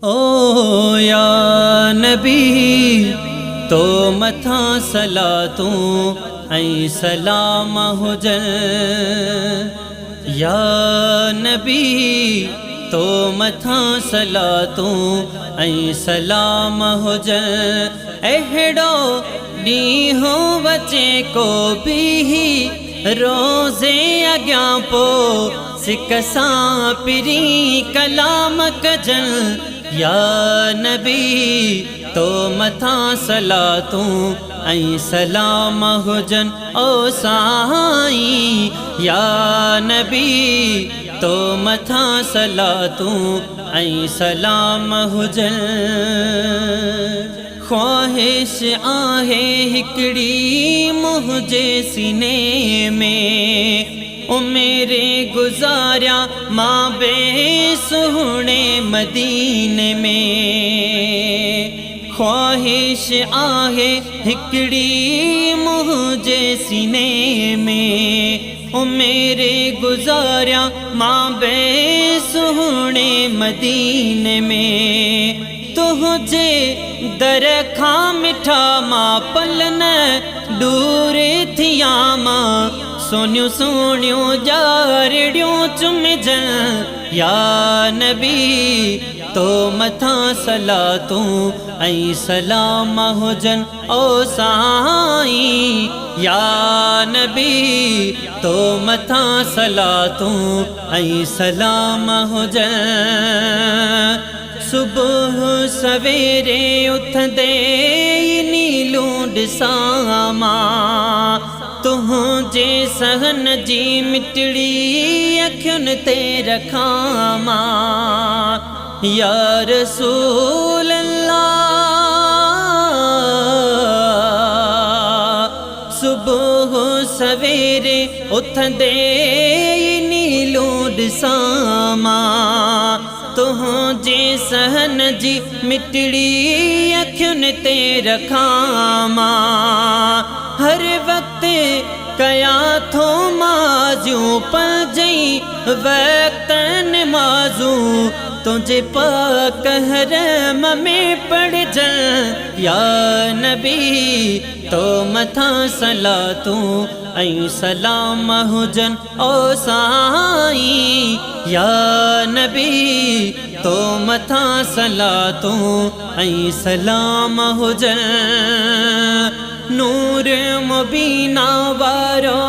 ओ या नबी तो मथा सलातूं ऐं सलाम हुजन। या नबी तो मथा सलातूं ऐं सलाम हुजन। अहिड़ो ॾींहुं वचे को बि रोज़े अॻियां पो सिक सां पिरी कलाम कजन। या नबी तो मथा सलातूं ऐं सलाम हुजन। ओ साईं या नबी तो मथा सलातूं ऐं सलाम हुजन। ख्वाहिश आहे हिकड़ी मुंहिंजे सीने में, ओ मेरे गुज़ारिया मां बे सुहिणे मदीने में। ख्वाहिश आहे हिकड़ी मुंहिंजे सीने में, ओ मेरे गुज़ारिया मां बे सुहिणे मदीने में। तुझे दर खां मिठा मां पलन दूर थिया मां, सोनियूं सोनियूं ॼारड़ियूं चुमजन। या नबी तो मथा सलातूं ऐं सलाम हुजन। ओ साईं या नबी तो मथा सलातूं ऐं सलाम हुजन। सुबुह सवेरे उथंदे नीलूं ॾिसां मां, तुंहिंजे सहन जी मिटड़ी अखियुनि ते रखां मां। या रसूल अल्लाह सुबुह सवेरे उथंदे नीलूं ॾिसां मां, तुंहिंजे सहन जी मिटड़ी अखियुनि ते रखां मां। हर वक़्तु कयां थो माज़ूं पंजई वक़्तनि माज़ूं, तुंहिंजे पाक हरम में पढ़जन। या नबी तो मथा सलातूं ऐं सलाम हुजन। ओ साईं या नबी तो मथा सलातूं ऐं सलाम हुजन। नूर मुबीना वारो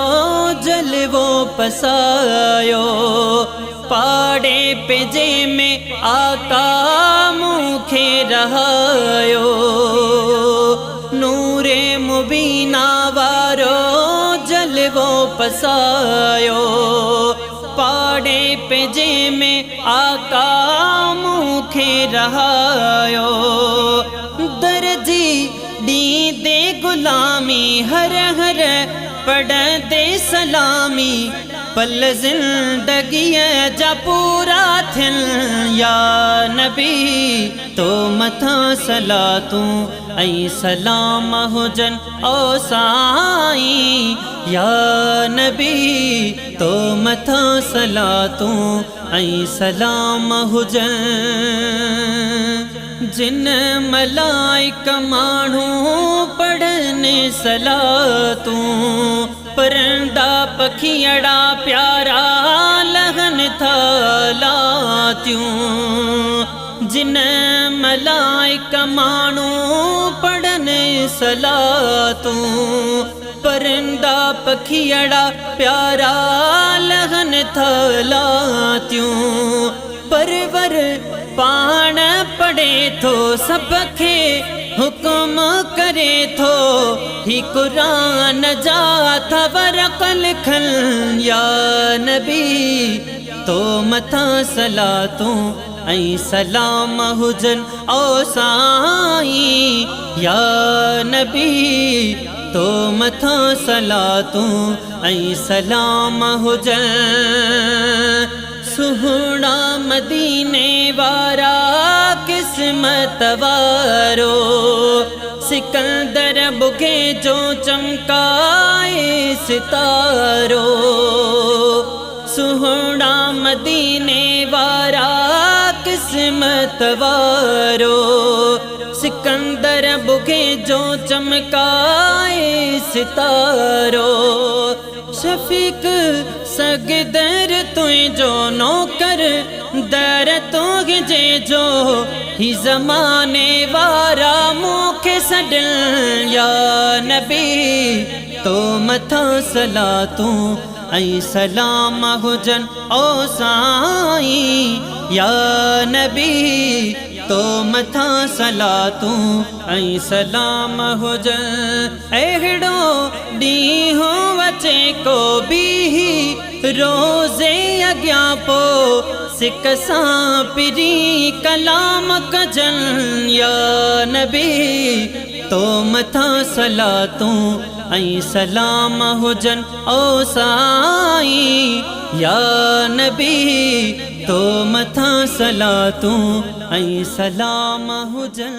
जलवो पसायो, पाड़े पेजे में आका मूंखे रहायो। नूरे मुबीना वारो जलवो पसायो, पाड़े पेजे में आका मूंखे रहायो। दर्जी ॾींदे गुलामी हर हर पढ़ंदे सलामी, पल ज़िंदगीअ जा पूरा थियनि। या नबी तो मथा सलातूं ऐं सलाम हुजन। ओ साईं या नबी तो मथा सलातूं ऐं सलाम हुजन। जिन मलाइक माण्हू पढ़नि सलातूं, परंदा पखियड़ा प्यारा लहन था लातियूं। जिन मलाइक माण्हू पढ़नि सलातूं, परंदा पखियड़ा प्यारा लहन था लातियूं। परवर पाण पढ़े थो सब खे हुकुम करे थो, ही कुरान जा थवरक लिखल। या नबी तो मथा सलातूं ऐं सलाम हुजन। ओ साईं या नबी तो मथा सलातूं ऐं सलाम हुजन। सुहिणा मदीने वारा किस्मत वारो, सिकंदर बुखे जो चमकाए सितारो। सुहिणा मदीने वारा किस्मत वारो, सिकंदर बुखे जो चमकाए सितारो। शफीक सगदर तुझो नौकर दर तुझे जो ही ज़माने वारा मूंखे सॾल या नबी तो मथा सलातूं ऐं सलाम हुजन ओ साईं या नबी तो मथा सलातूं ऐं सलाम हुजन। अहिड़ो ॾींहुं अचे को बि रोज़े अॻियां पो सिक सां पिरी कलाम कजन या नबी तो मथा सलातूं ऐं सलाम हुजन ओ साईं या नबी तो मथा सलातूं ऐं सलाम हुजन।